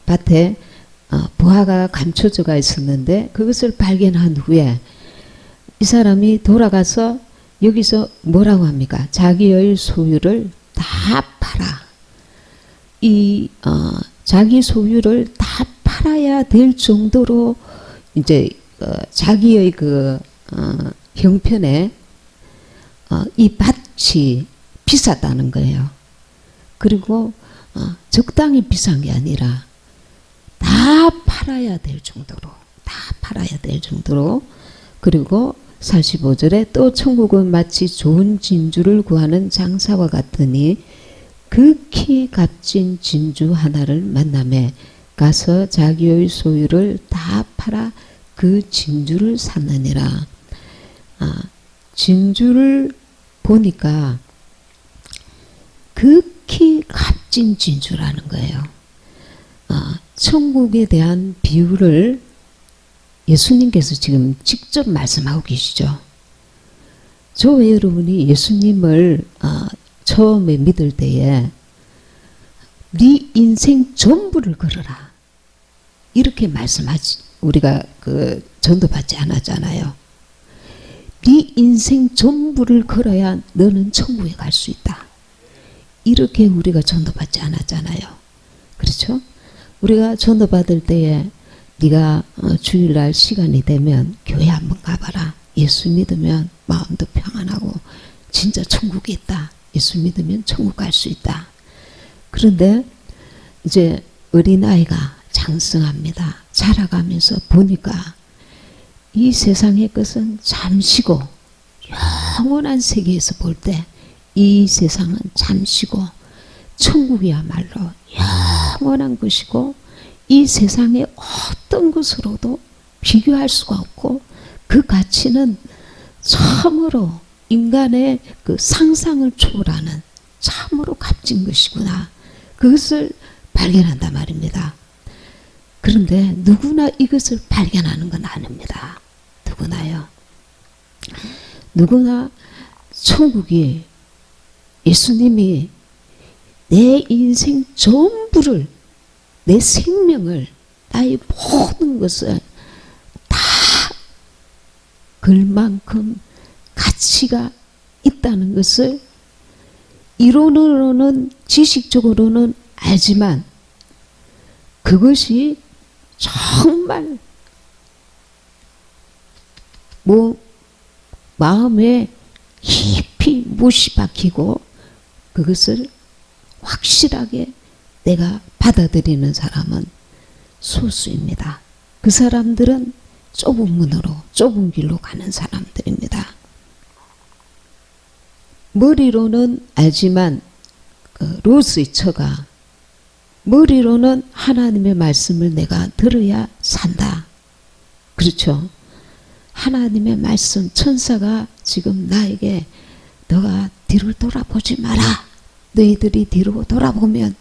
밭에 부화가 감춰져가 있었는데 그것을 발견한 후에 이 사람이 돌아가서 여기서 뭐라고 합니까? 자기의 소유를 다 팔아. 자기 소유를 다 팔아야 될 정도로 이제 자기의 그 형편에 이 밭이 비쌌다는 거예요. 그리고 적당히 비싼 게 아니라 다 팔아야 될 정도로, 그리고 45절에 또 천국은 마치 좋은 진주를 구하는 장사와 같으니 극히 값진 진주 하나를 만나매 가서 자기의 소유를 다 팔아 그 진주를 샀느니라. 진주를 보니까 극히 값진 진주라는 거예요. 천국에 대한 비유를 예수님께서 지금 직접 말씀하고 계시죠. 저와 여러분이 예수님을 처음에 믿을 때에 네 인생 전부를 걸어라 이렇게 말씀하지, 우리가 그 전도받지 않았잖아요. 네 인생 전부를 걸어야 너는 천국에 갈 수 있다. 이렇게 우리가 전도받지 않았잖아요. 그렇죠? 우리가 전도받을 때에 네가 주일날 시간이 되면 교회 한번 가봐라. 예수 믿으면 마음도 평안하고 진짜 천국이 있다. 예수 믿으면 천국 갈 수 있다. 그런데 이제 어린아이가 장성합니다. 자라가면서 보니까 이 세상의 것은 잠시고 영원한 세계에서 볼 때 이 세상은 잠시고 천국이야말로 영원한 것이고 이 세상의 어떤 것으로도 비교할 수가 없고 그 가치는 참으로 인간의 그 상상을 초월하는 참으로 값진 것이구나. 그것을 발견한단 말입니다. 그런데 누구나 이것을 발견하는 건 아닙니다. 누구나요. 누구나 천국이 예수님이 내 인생 전부를, 내 생명을, 나의 모든 것을 다 걸 만큼 가치가 있다는 것을 이론으로는, 지식적으로는 알지만 그것이 정말 마음에 깊이 못이 박히고 그것을 확실하게 내가 받아들이는 사람은 소수입니다. 그 사람들은 좁은 문으로, 좁은 길로 가는 사람들입니다. 머리로는 알지만 롯의 처가 머리로는 하나님의 말씀을 내가 들어야 산다. 그렇죠? 하나님의 말씀, 천사가 지금 나에게 너가 뒤를 돌아보지 마라. 너희들이 뒤로 돌아보면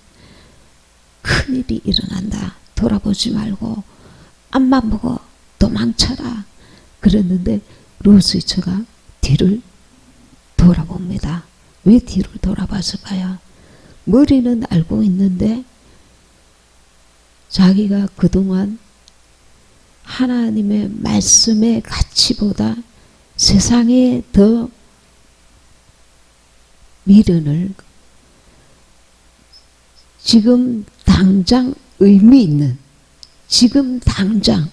큰일이 일어난다. 돌아보지 말고 앞만 보고 도망쳐라. 그랬는데 롯의 처가 뒤를 돌아봅니다. 왜 뒤를 돌아봤을까요? 머리는 알고 있는데 자기가 그동안 하나님의 말씀의 가치보다 세상에 더 미련을 지금 당장 의미 있는, 지금 당장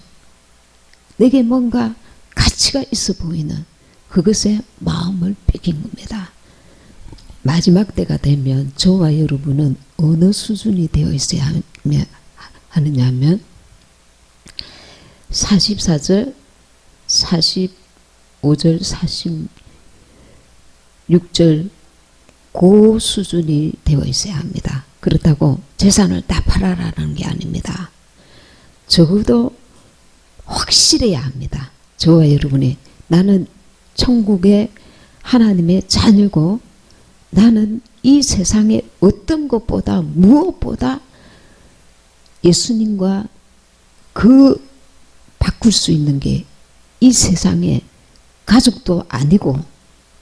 내게 뭔가 가치가 있어 보이는 그것에 마음을 뺏긴 겁니다. 마지막 때가 되면 저와 여러분은 어느 수준이 되어 있어야 하느냐 하면 44절, 45절, 46절 그 수준이 되어 있어야 합니다. 그렇다고 재산을 다 팔아라는 게 아닙니다. 적어도 확실해야 합니다. 저와 여러분이 나는 천국의 하나님의 자녀고 나는 이 세상의 어떤 것보다 무엇보다 예수님과 그 바꿀 수 있는 게 이 세상의 가족도 아니고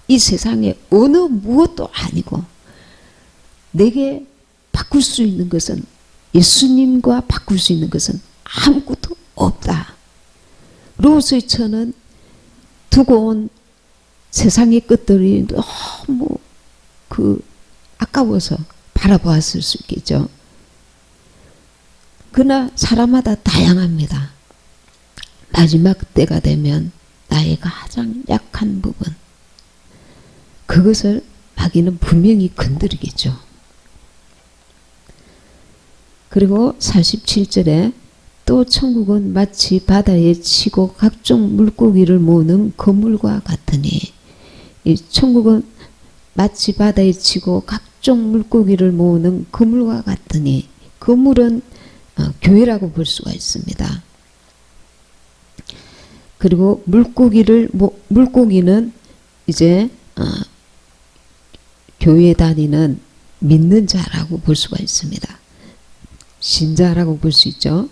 이 세상의 어느 무엇도 아니고 내게 바꿀 수 있는 것은 예수님과 바꿀 수 있는 것은 아무것도 없다. 롯의 처는 두고 온 세상의 것들이 너무 아까워서 바라보았을 수 있겠죠. 그러나 사람마다 다양합니다. 마지막 때가 되면 나의 가장 약한 부분, 그것을 마귀는 분명히 건드리겠죠. 그리고 47절에 또 천국은 마치 바다에 치고 각종 물고기를 모으는 그물과 같으니, 이 천국은 마치 바다에 치고 각종 물고기를 모으는 그물과 같으니, 그물은 교회라고 볼 수가 있습니다. 그리고 물고기는 이제 교회 다니는 믿는 자라고 볼 수가 있습니다. 신자라고 볼 수 있죠.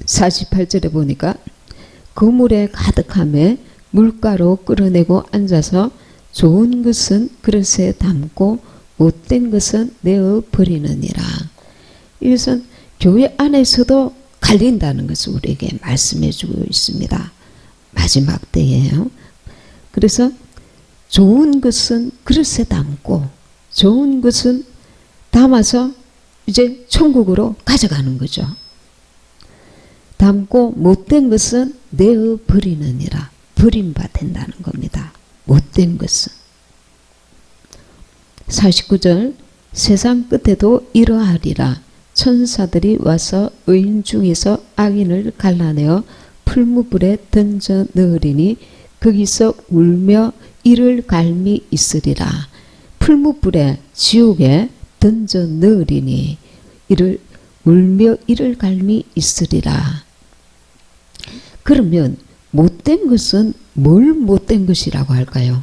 48절에 보니까 그물에 가득함에 물가로 끌어내고 앉아서 좋은 것은 그릇에 담고 못된 것은 내어 버리느니라. 이것은 교회 안에서도 갈린다는 것을 우리에게 말씀해 주고 있습니다. 마지막 때예요. 그래서 좋은 것은 그릇에 담고 좋은 것은 담아서 이제 천국으로 가져가는 거죠. 담고 못된 것은 내어 버리느니라. 버림받는다는 겁니다. 못된 것은. 49절 세상 끝에도 이러하리라. 천사들이 와서 의인 중에서 악인을 갈라내어 풀무불에 던져 넣으리니 거기서 울며 이를 갈미 있으리라. 풀무불에 지옥에 던져 넣으리니 이를 울며 이를 갈미 있으리라. 그러면 못된 것은 뭘 못된 것이라고 할까요?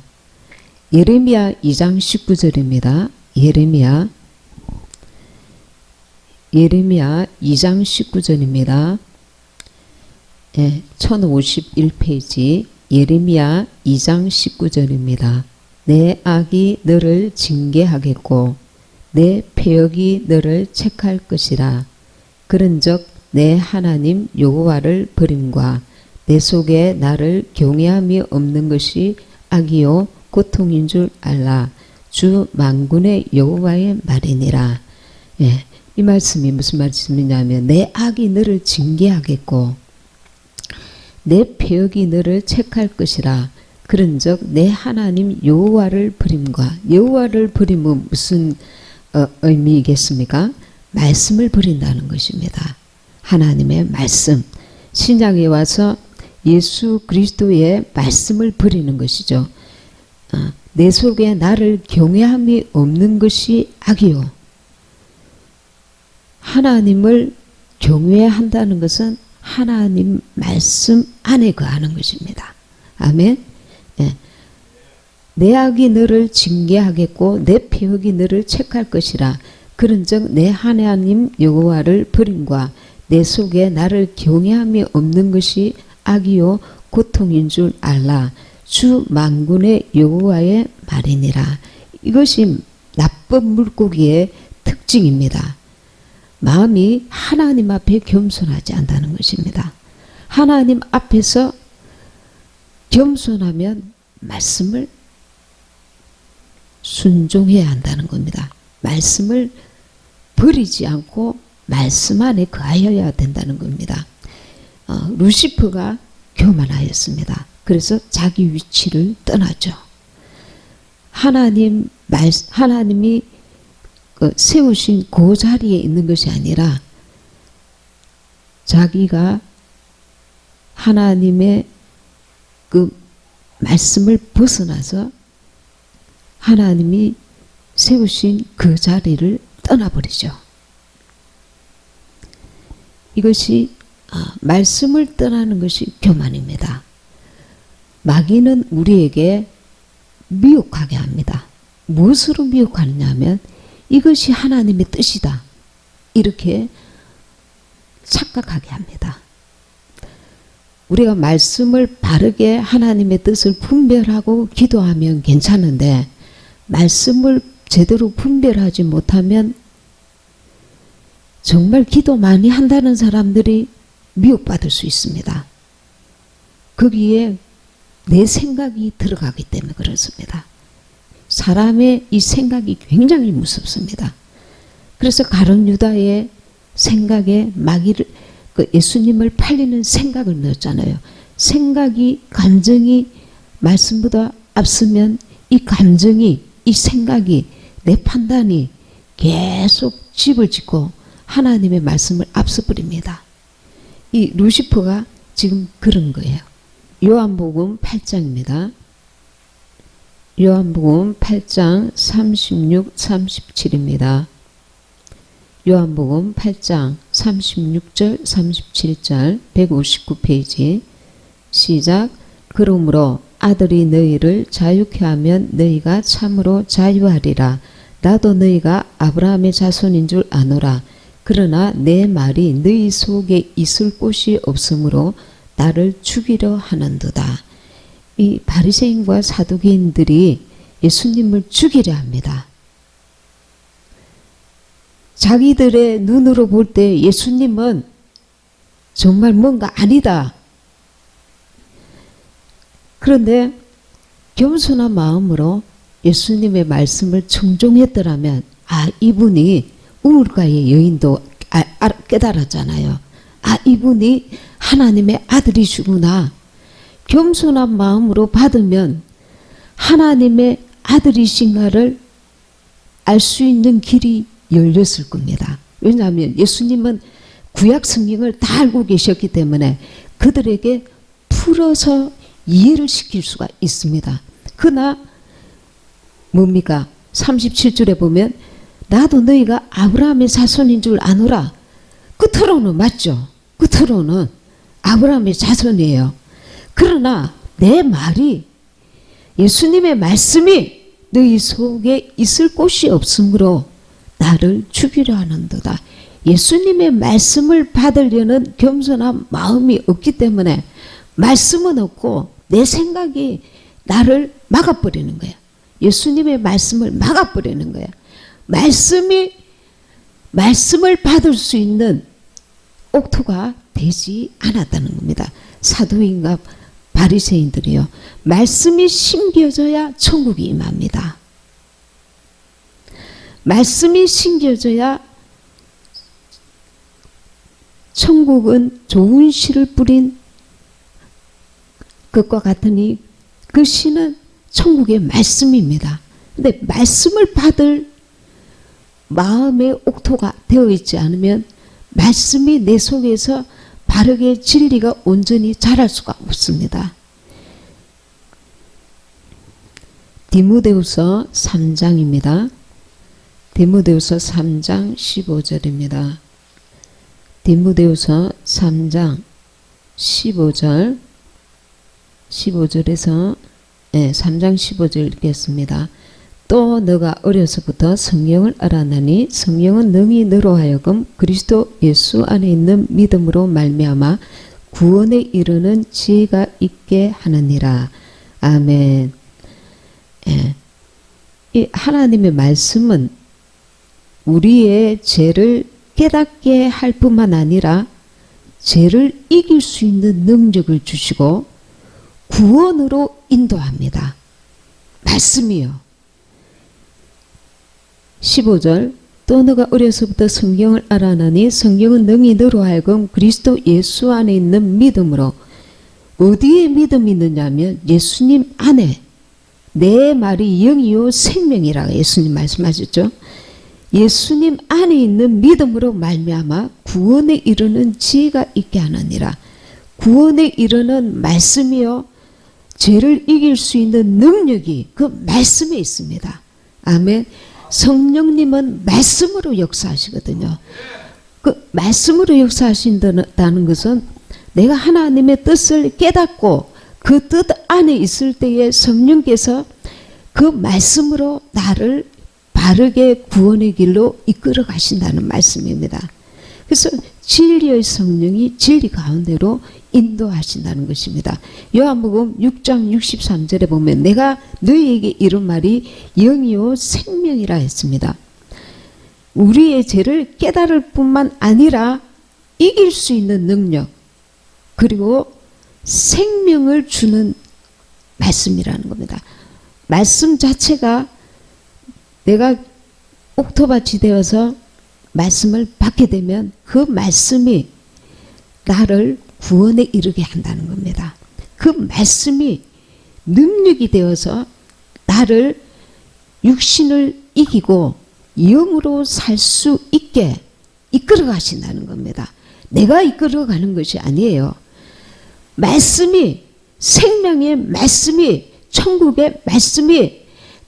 예레미야 2장 19절입니다. 예레미야 2장 19절입니다. 1051페이지 예레미야 2장 19절입니다. 내 악이 너를 징계하겠고 내 패역이 너를 책할 것이라. 그런즉 내 하나님 여호와를 버림과 내 속에 나를 경외함이 없는 것이 악이요 고통인 줄 알라. 주 만군의 여호와의 말이니라. 이 말씀이 무슨 말씀이냐면 내 악이 너를 징계하겠고 내 패역이 너를 책할 것이라. 그런즉 내 하나님 여호와를 버림과, 여호와를 버림은 무슨 의미겠습니까? 말씀을 버린다는 것입니다. 하나님의 말씀, 신약에 와서 예수 그리스도의 말씀을 버리는 것이죠. 내 속에 나를 경외함이 없는 것이 악이요. 하나님을 경외한다는 것은 하나님 말씀 안에 거하는 것입니다. 아멘. 내 악이 너를 징계하겠고 내 패역이 너를 책할 것이라. 그런즉 내 하나님 여호와를 버림과 내 속에 나를 경외함이 없는 것이 악이요 고통인 줄 알라. 주 만군의 여호와의 말이니라. 이것이 나쁜 물고기의 특징입니다. 마음이 하나님 앞에 겸손하지 않다는 것입니다. 하나님 앞에서 겸손하면 말씀을 순종해야 한다는 겁니다. 말씀을 버리지 않고 말씀 안에 거하여야 된다는 겁니다. 루시퍼가 교만하였습니다. 그래서 자기 위치를 떠났죠. 하나님이 세우신 그 자리에 있는 것이 아니라 자기가 하나님의 그 말씀을 벗어나서 하나님이 세우신 그 자리를 떠나버리죠. 이것이 말씀을 떠나는 것이 교만입니다. 마귀는 우리에게 미혹하게 합니다. 무엇으로 미혹하느냐면 이것이 하나님의 뜻이다. 이렇게 착각하게 합니다. 우리가 말씀을 바르게 하나님의 뜻을 분별하고 기도하면 괜찮은데 말씀을 제대로 분별하지 못하면 정말 기도 많이 한다는 사람들이 미혹받을 수 있습니다. 거기에 내 생각이 들어가기 때문에 그렇습니다. 사람의 이 생각이 굉장히 무섭습니다. 그래서 가룟 유다의 생각에 마귀를 예수님을 팔리는 생각을 넣었잖아요. 생각이 감정이 말씀보다 앞서면 이 감정이 이 생각이 내 판단이 계속 집을 짓고 하나님의 말씀을 앞서 버립니다. 이 루시퍼가 지금 그런 거예요. 요한복음 8장입니다. 요한복음 8장 36, 37입니다. 요한복음 8장 36절, 37절 159페이지 시작. 그러므로 아들이 너희를 자유케 하면 너희가 참으로 자유하리라. 나도 너희가 아브라함의 자손인 줄 아노라. 그러나 내 말이 너희 속에 있을 곳이 없으므로 나를 죽이려 하는도다. 이 바리새인과 사두개인들이 예수님을 죽이려 합니다. 자기들의 눈으로 볼 때 예수님은 정말 뭔가 아니다. 그런데 겸손한 마음으로 예수님의 말씀을 청종했더라면 이분이 우물가의 여인도 깨달았잖아요. 이분이 하나님의 아들이시구나. 겸손한 마음으로 받으면 하나님의 아들이신가를 알 수 있는 길이 열렸을 겁니다. 왜냐하면 예수님은 구약 성경을 다 알고 계셨기 때문에 그들에게 풀어서 이해를 시킬 수가 있습니다. 그러나 뭡니까? 37절에 보면 나도 너희가 아브라함의 자손인 줄 아노라. 끝으로는 맞죠. 끝으로는 아브라함의 자손이에요. 그러나 내 말이 예수님의 말씀이 너희 속에 있을 곳이 없으므로 나를 죽이려 하는도다. 예수님의 말씀을 받으려는 겸손한 마음이 없기 때문에 말씀은 없고 내 생각이 나를 막아버리는 거야. 예수님의 말씀을 막아버리는 거야. 말씀을 받을 수 있는 옥토가 되지 않았다는 겁니다. 사도인과 바리새인들이요. 말씀이 심겨져야 천국이 임합니다. 말씀이 심겨져야 천국은 좋은 씨를 뿌린 것과 같으니 그 씨는 천국의 말씀입니다. 근데 말씀을 받을 마음의 옥토가 되어 있지 않으면 말씀이 내 속에서 바르게 진리가 온전히 자랄 수가 없습니다. 디모데후서 3장입니다. 디모데후서 3장 15절입니다. 디모데후서 3장 15절에서 3장 15절 읽겠습니다. 또 너가 어려서부터 성령을 알았나니 성령은 능히 너로 하여금 그리스도 예수 안에 있는 믿음으로 말미암아 구원에 이르는 지혜가 있게 하느니라. 아멘. 이 하나님의 말씀은 우리의 죄를 깨닫게 할 뿐만 아니라 죄를 이길 수 있는 능력을 주시고 구원으로 인도합니다. 말씀이요. 15절 또 너가 어려서부터 성경을 알아나니 성경은 능히 너로 하여금 그리스도 예수 안에 있는 믿음으로 어디에 믿음이 있느냐면 예수님 안에 내 말이 영이요 생명이라 예수님 말씀하셨죠. 예수님 안에 있는 믿음으로 말미암아 구원에 이르는 지혜가 있게 하느니라. 구원에 이르는 말씀이요 죄를 이길 수 있는 능력이 그 말씀에 있습니다. 아멘. 성령님은 말씀으로 역사하시거든요. 그 말씀으로 역사하신다는 것은 내가 하나님의 뜻을 깨닫고 그 뜻 안에 있을 때에 성령께서 그 말씀으로 나를 바르게 구원의 길로 이끌어 가신다는 말씀입니다. 그래서 진리의 성령이 진리 가운데로 인도하신다는 것입니다. 요한복음 6장 63절에 보면 내가 너희에게 이런 말이 영이요 생명이라 했습니다. 우리의 죄를 깨달을 뿐만 아니라 이길 수 있는 능력, 그리고 생명을 주는 말씀이라는 겁니다. 말씀 자체가 내가 옥토밭이 되어서 말씀을 받게 되면 그 말씀이 나를 구원에 이르게 한다는 겁니다. 그 말씀이 능력이 되어서 나를 육신을 이기고 영으로 살 수 있게 이끌어 가신다는 겁니다. 내가 이끌어 가는 것이 아니에요. 말씀이, 생명의 말씀이, 천국의 말씀이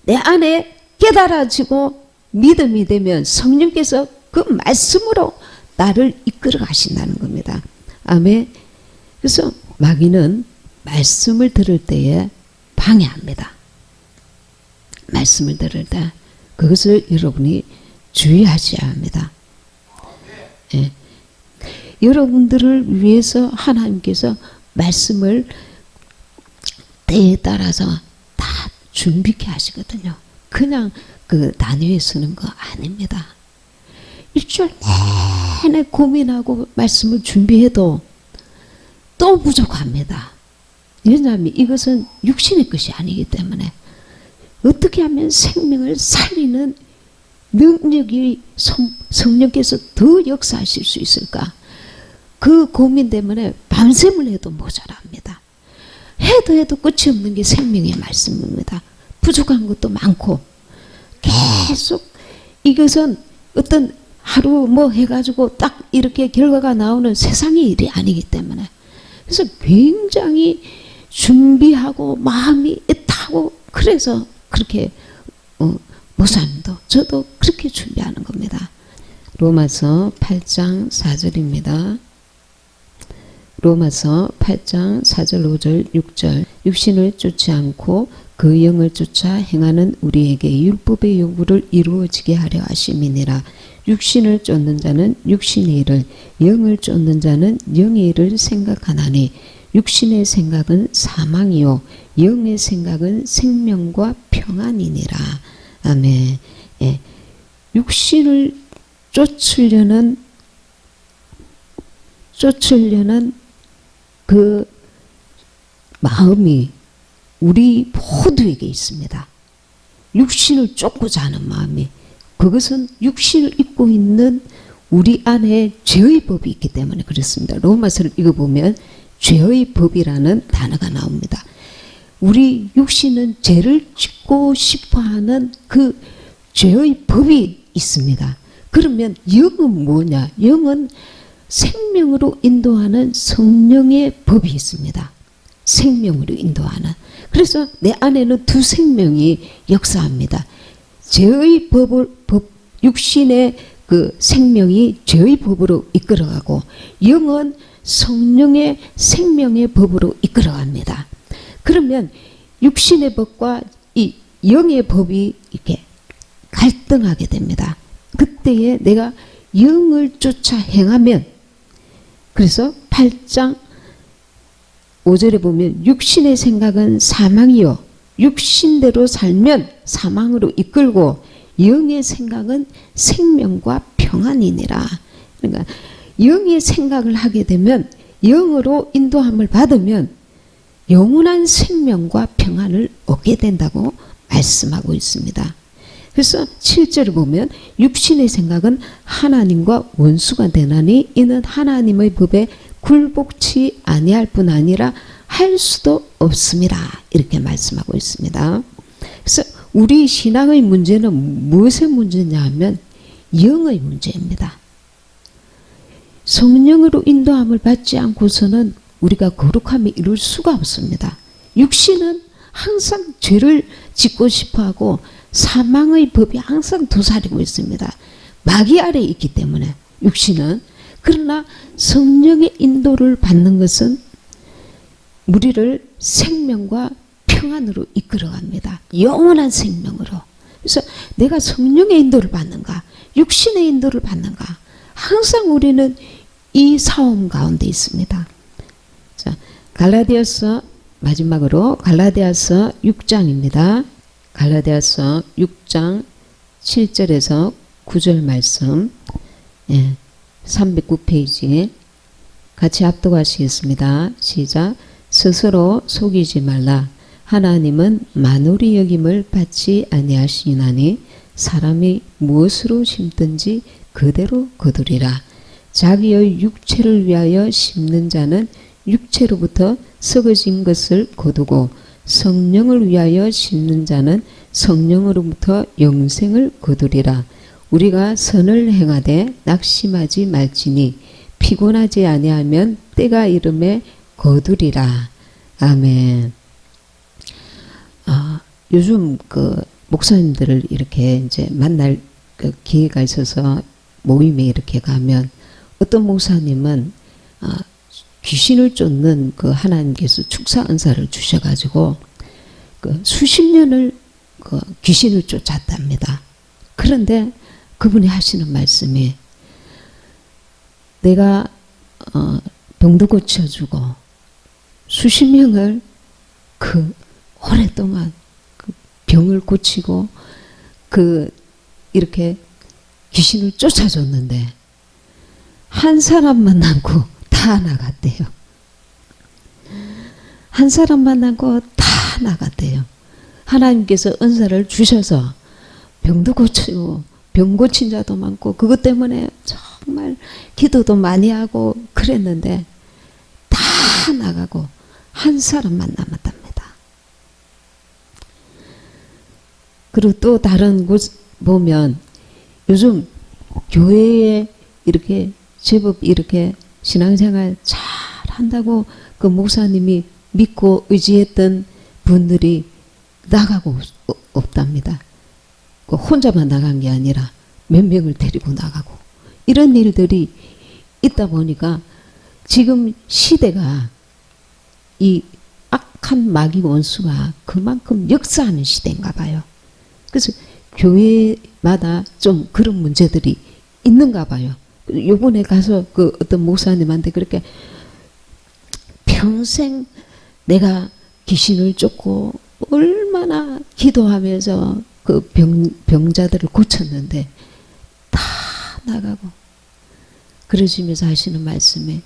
내 안에 깨달아지고 믿음이 되면 성령께서 그 말씀으로 나를 이끌어 가신다는 겁니다. 아멘. 그래서 마귀는 말씀을 들을 때에 방해합니다. 말씀을 들을 때 그것을 여러분이 주의하셔야 합니다. 예. 여러분들을 위해서 하나님께서 말씀을 때에 따라서 다 준비케 하시거든요. 그냥 그 단위에 쓰는 거 아닙니다. 일주일 내내 고민하고 말씀을 준비해도 또 부족합니다. 왜냐하면 이것은 육신의 것이 아니기 때문에 어떻게 하면 생명을 살리는 능력이 성령께서 더 역사하실 수 있을까? 그 고민 때문에 밤샘을 해도 모자랍니다. 해도 끝이 없는 게 생명의 말씀입니다. 부족한 것도 많고 계속 이것은 어떤 하루 뭐 해가지고 딱 이렇게 결과가 나오는 세상의 일이 아니기 때문에 그래서 굉장히 준비하고 마음이 애타고 그래서 그렇게 목사님도 저도 그렇게 준비하는 겁니다. 로마서 8장 4절입니다. 로마서 8장 4절 5절 6절 육신을 쫓지 않고 그 영을 쫓아 행하는 우리에게 율법의 요구를 이루어지게 하려 하심이니라. 육신을 쫓는 자는 육신의 일을 영을 쫓는 자는 영의 일을 생각하나니 육신의 생각은 사망이요 영의 생각은 생명과 평안이니라. 아멘. 예. 육신을 쫓으려는 그 마음이 우리 모두에게 있습니다. 육신을 쫓고자 하는 마음이 그것은 육신을 입고 있는 우리 안에 죄의 법이 있기 때문에 그렇습니다. 로마서를 읽어보면 죄의 법이라는 단어가 나옵니다. 우리 육신은 죄를 짓고 싶어하는 그 죄의 법이 있습니다. 그러면 영은 뭐냐? 영은 생명으로 인도하는 성령의 법이 있습니다. 생명으로 인도하는. 그래서 내 안에는 두 생명이 역사합니다. 죄의 육신의 그 생명이 죄의 법으로 이끌어가고 영은 성령의 생명의 법으로 이끌어갑니다. 그러면 육신의 법과 이 영의 법이 이렇게 갈등하게 됩니다. 그때에 내가 영을 쫓아 행하면 그래서 8장 5절에 보면 육신의 생각은 사망이요 육신대로 살면 사망으로 이끌고 영의 생각은 생명과 평안이니라. 그러니까 영의 생각을 하게 되면 영으로 인도함을 받으면 영원한 생명과 평안을 얻게 된다고 말씀하고 있습니다. 그래서 7절을 보면 육신의 생각은 하나님과 원수가 되나니 이는 하나님의 법에 굴복치 아니할 뿐 아니라 할 수도 없습니다. 이렇게 말씀하고 있습니다. 그래서 우리 신앙의 문제는 무엇의 문제냐 하면 영의 문제입니다. 성령으로 인도함을 받지 않고서는 우리가 거룩함에 이룰 수가 없습니다. 육신은 항상 죄를 짓고 싶어하고 사망의 법이 항상 도사리고 있습니다. 마귀 아래에 있기 때문에 육신은. 그러나 성령의 인도를 받는 것은 우리를 생명과 평안으로 이끌어갑니다. 영원한 생명으로. 그래서 내가 성령의 인도를 받는가 육신의 인도를 받는가 항상 우리는 이 싸움 가운데 있습니다. 자, 갈라디아서 마지막으로 갈라디아서 6장입니다. 갈라디아서 6장 7절에서 9절 말씀, 309페이지 같이 합독하시겠습니다. 시작. 스스로 속이지 말라. 하나님은 만홀히 여김을 받지 아니하시나니 사람이 무엇으로 심든지 그대로 거두리라. 자기의 육체를 위하여 심는 자는 육체로부터 썩어진 것을 거두고 성령을 위하여 심는 자는 성령으로부터 영생을 거두리라. 우리가 선을 행하되 낙심하지 말지니 피곤하지 아니하면 때가 이름에 거두리라. 아멘. 요즘 그 목사님들을 이렇게 이제 만날 그 기회가 있어서 모임에 이렇게 가면 어떤 목사님은 귀신을 쫓는 그 하나님께서 축사 은사를 주셔가지고 그 수십 년을 그 귀신을 쫓았답니다. 그런데 그분이 하시는 말씀이 내가 병도 고쳐주고 수십 명을 그 오랫동안 그 병을 고치고 그 이렇게 귀신을 쫓아줬는데 한 사람 만나고 다 나갔대요. 한 사람 만나고 다 나갔대요. 하나님께서 은사를 주셔서 병도 고치고 병 고친 자도 많고 그것 때문에 정말 기도도 많이 하고 그랬는데 다 나가고 한 사람만 남았답니다. 그리고 또 다른 곳 보면 요즘 교회에 이렇게 제법 이렇게 신앙생활 잘 한다고 그 목사님이 믿고 의지했던 분들이 나가고 없답니다. 혼자만 나간 게 아니라 몇 명을 데리고 나가고 이런 일들이 있다 보니까 지금 시대가 이 악한 마귀 원수가 그만큼 역사하는 시대인가 봐요. 그래서 교회마다 좀 그런 문제들이 있는가 봐요. 요번에 가서 그 어떤 목사님한테 그렇게 평생 내가 귀신을 쫓고 얼마나 기도하면서 그 병자들을 고쳤는데 다 나가고 그러시면서 하시는 말씀에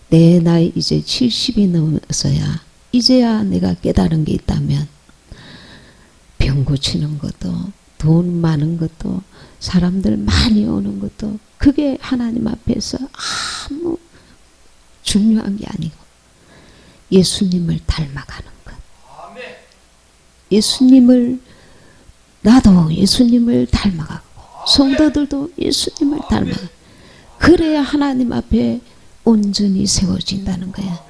내 나이 이제 70이 넘어서야 이제야 내가 깨달은 게 있다면 병 고치는 것도 돈 많은 것도 사람들 많이 오는 것도 그게 하나님 앞에서 아무 중요한 게 아니고 예수님을 닮아가는 것. 예수님을 나도 예수님을 닮아가고 성도들도 예수님을 닮아가고 그래야 하나님 앞에 온전히 세워진다는 거야.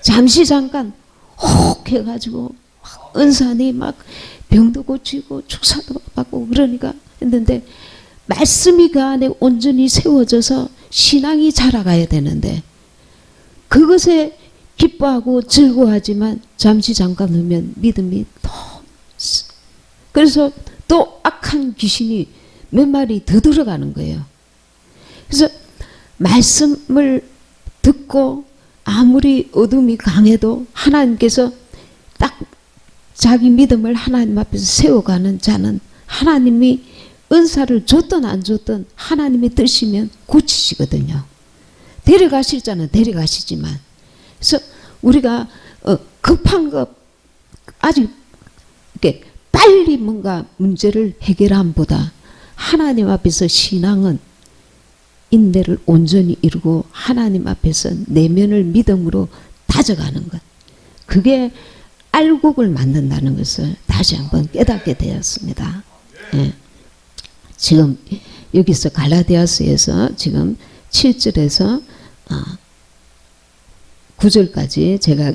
잠깐 혹 해가지고 은사니 막 병도 고치고 축사도 받고 그러니까 했는데 말씀이 그 안에 온전히 세워져서 신앙이 자라가야 되는데 그것에 기뻐하고 즐거워하지만 잠깐 하면 믿음이 더 그래서 또 악한 귀신이 몇 마리 더 들어가는 거예요. 그래서 말씀을 듣고 아무리 어둠이 강해도 하나님께서 딱 자기 믿음을 하나님 앞에서 세워가는 자는 하나님이 은사를 줬든 안 줬든 하나님이 뜨시면 고치시거든요. 데려가실 자는 데려가시지만 그래서 우리가 급한 것 아주 이렇게 빨리 뭔가 문제를 해결함보다 하나님 앞에서 신앙은 인내를 온전히 이루고 하나님 앞에서 내면을 믿음으로 다져가는 것. 그게 알곡을 만든다는 것을 다시 한번 깨닫게 되었습니다. 예. 지금 여기서 갈라디아서에서 지금 7절에서 9절까지 제가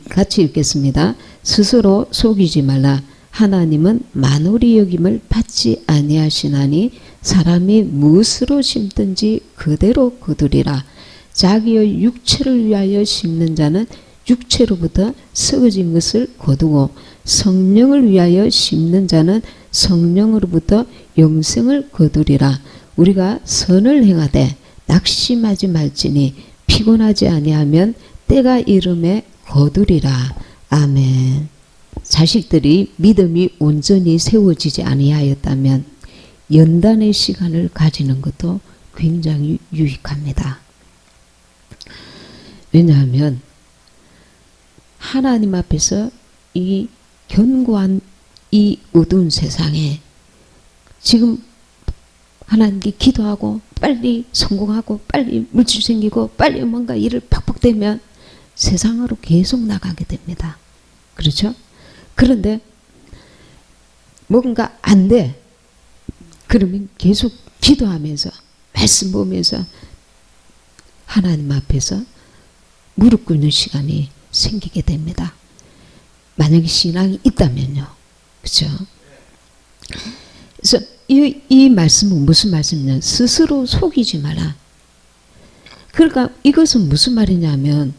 같이 읽겠습니다. 스스로 속이지 말라. 하나님은 만홀히 여김을 받지 아니하시나니 사람이 무엇으로 심든지 그대로 거두리라. 자기의 육체를 위하여 심는 자는 육체로부터 썩어진 것을 거두고 성령을 위하여 심는 자는 성령으로부터 영생을 거두리라. 우리가 선을 행하되 낙심하지 말지니 피곤하지 아니하면 때가 이름에 거두리라. 아멘. 자식들이 믿음이 온전히 세워지지 아니하였다면 연단의 시간을 가지는 것도 굉장히 유익합니다. 왜냐하면 하나님 앞에서 이 견고한 이 어두운 세상에 지금 하나님께 기도하고 빨리 성공하고 빨리 물질 생기고 빨리 뭔가 일을 팍팍 되면 세상으로 계속 나가게 됩니다. 그렇죠? 그런데 뭔가 안 돼. 그러면 계속 기도하면서 말씀 보면서 하나님 앞에서 무릎 꿇는 시간이 생기게 됩니다. 만약에 신앙이 있다면요. 그렇죠? 그래서 이 말씀은 무슨 말씀이냐? 스스로 속이지 마라. 그러니까 이것은 무슨 말이냐면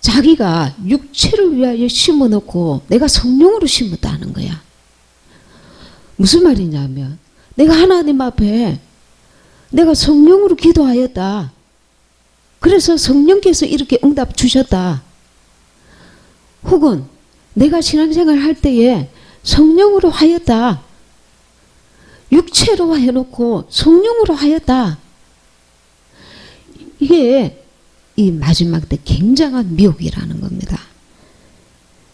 자기가 육체를 위하여 심어놓고 내가 성령으로 심었다는 거야. 무슨 말이냐면 내가 하나님 앞에 내가 성령으로 기도하였다. 그래서 성령께서 이렇게 응답 주셨다. 혹은 내가 신앙생활 할 때에 성령으로 하였다. 육체로 해놓고 성령으로 하였다. 이게 이 마지막 때 굉장한 미혹이라는 겁니다.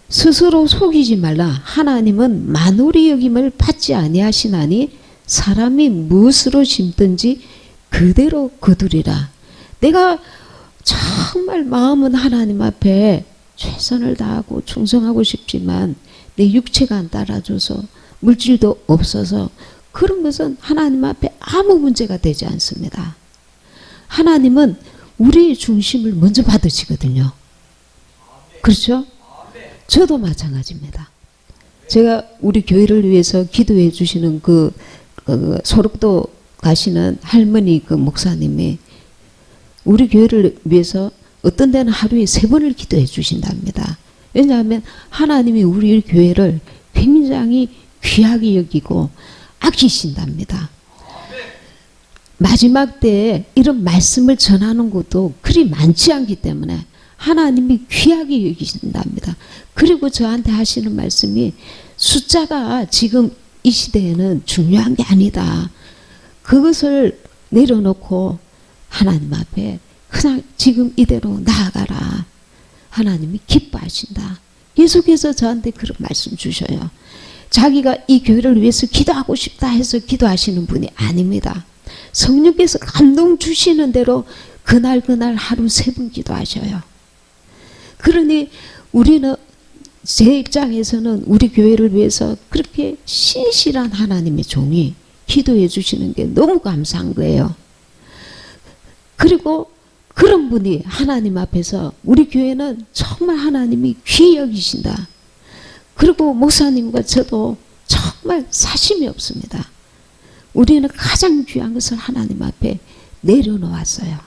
스스로 속이지 말라. 하나님은 만홀히 여김을 받지 아니하시나니 사람이 무엇으로 심든지 그대로 거두리라. 내가 정말 마음은 하나님 앞에 최선을 다하고 충성하고 싶지만 내 육체가 안 따라줘서 물질도 없어서 그런 것은 하나님 앞에 아무 문제가 되지 않습니다. 하나님은 우리의 중심을 먼저 받으시거든요. 그렇죠? 저도 마찬가지입니다. 제가 우리 교회를 위해서 기도해 주시는 그 소록도 가시는 할머니 그 목사님이 우리 교회를 위해서 어떤 데는 하루에 3번을 기도해 주신답니다. 왜냐하면 하나님이 우리 교회를 굉장히 귀하게 여기고 아끼신답니다. 마지막 때에 이런 말씀을 전하는 것도 그리 많지 않기 때문에 하나님이 귀하게 여기신답니다. 그리고 저한테 하시는 말씀이 숫자가 지금 이 시대에는 중요한 게 아니다. 그것을 내려놓고 하나님 앞에 그냥 지금 이대로 나아가라. 하나님이 기뻐하신다. 계속해서 저한테 그런 말씀 주셔요. 자기가 이 교회를 위해서 기도하고 싶다 해서 기도하시는 분이 아닙니다. 성령께서 감동 주시는 대로 그날 하루 3번 기도하셔요. 그러니 우리는 제 입장에서는 우리 교회를 위해서 그렇게 신실한 하나님의 종이 기도해 주시는 게 너무 감사한 거예요. 그리고 그런 분이 하나님 앞에서 우리 교회는 정말 하나님이 귀히 여기신다. 그리고 목사님과 저도 정말 사심이 없습니다. 우리는 가장 귀한 것을 하나님 앞에 내려놓았어요.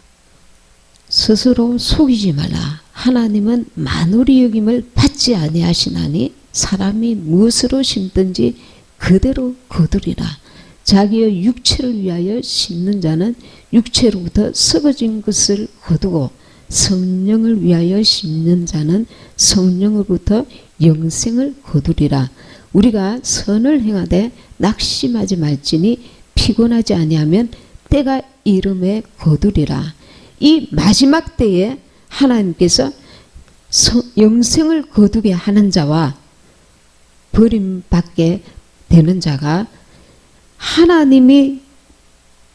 스스로 속이지 말라. 하나님은 만홀히 여김을 받지 아니하시나니 사람이 무엇으로 심든지 그대로 거두리라. 자기의 육체를 위하여 심는 자는 육체로부터 썩어진 것을 거두고 성령을 위하여 심는 자는 성령으로부터 영생을 거두리라. 우리가 선을 행하되 낙심하지 말지니 피곤하지 아니하면 때가 이름에 거두리라. 이 마지막 때에 하나님께서 영생을 거두게 하는 자와 버림받게 되는 자가 하나님이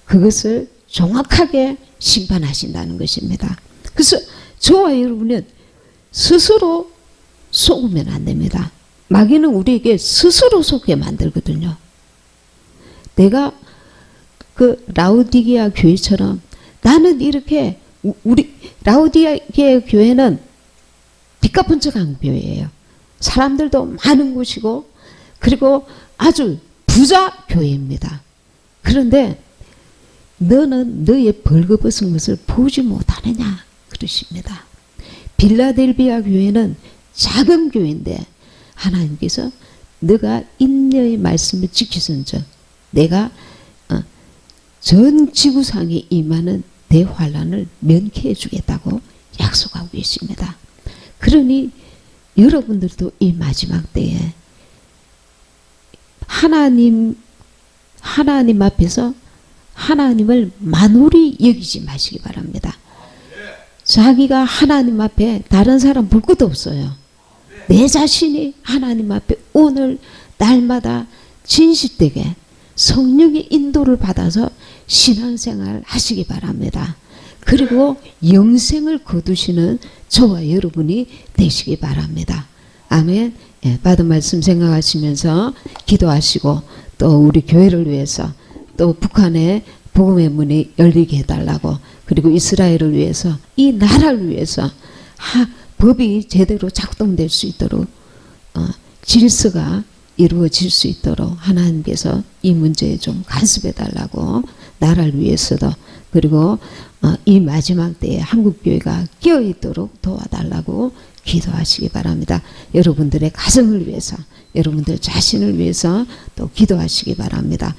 그것을 정확하게 심판하신다는 것입니다. 그래서 저와 여러분은 스스로 속으면 안 됩니다. 마귀는 우리에게 스스로 속게 만들거든요. 내가 그 라오디게아 교회처럼 나는 이렇게 우리 라오디게아 교회는 빚갚은척한 교회예요. 사람들도 많은 곳이고 그리고 아주 부자 교회입니다. 그런데 너는 너의 벌거벗은 것을 보지 못하느냐 그러십니다. 빌라델비아 교회는 작은 교회인데 하나님께서 너가 인내의 말씀을 지키선즉 내가 전 지구상에 임하는 대환란을 면케해 주겠다고 약속하고 계십니다. 그러니 여러분들도 이 마지막 때에 하나님 하나님 앞에서 하나님을 만홀히 여기지 마시기 바랍니다. 자기가 하나님 앞에 다른 사람 볼 것도 없어요. 내 자신이 하나님 앞에 오늘 날마다 진실되게 성령의 인도를 받아서 신앙생활 하시기 바랍니다. 그리고 영생을 거두시는 저와 여러분이 되시기 바랍니다. 아멘. 예, 받은 말씀 생각하시면서 기도하시고 또 우리 교회를 위해서 또 북한의 복음의 문이 열리게 해달라고, 그리고 이스라엘을 위해서, 이 나라를 위해서 법이 제대로 작동될 수 있도록 질서가 이루어질 수 있도록 하나님께서 이 문제에 좀 간섭해 달라고, 나라를 위해서도, 그리고 이 마지막 때에 한국교회가 끼어있도록 도와달라고 기도하시기 바랍니다. 여러분들의 가정을 위해서, 여러분들 자신을 위해서 또 기도하시기 바랍니다.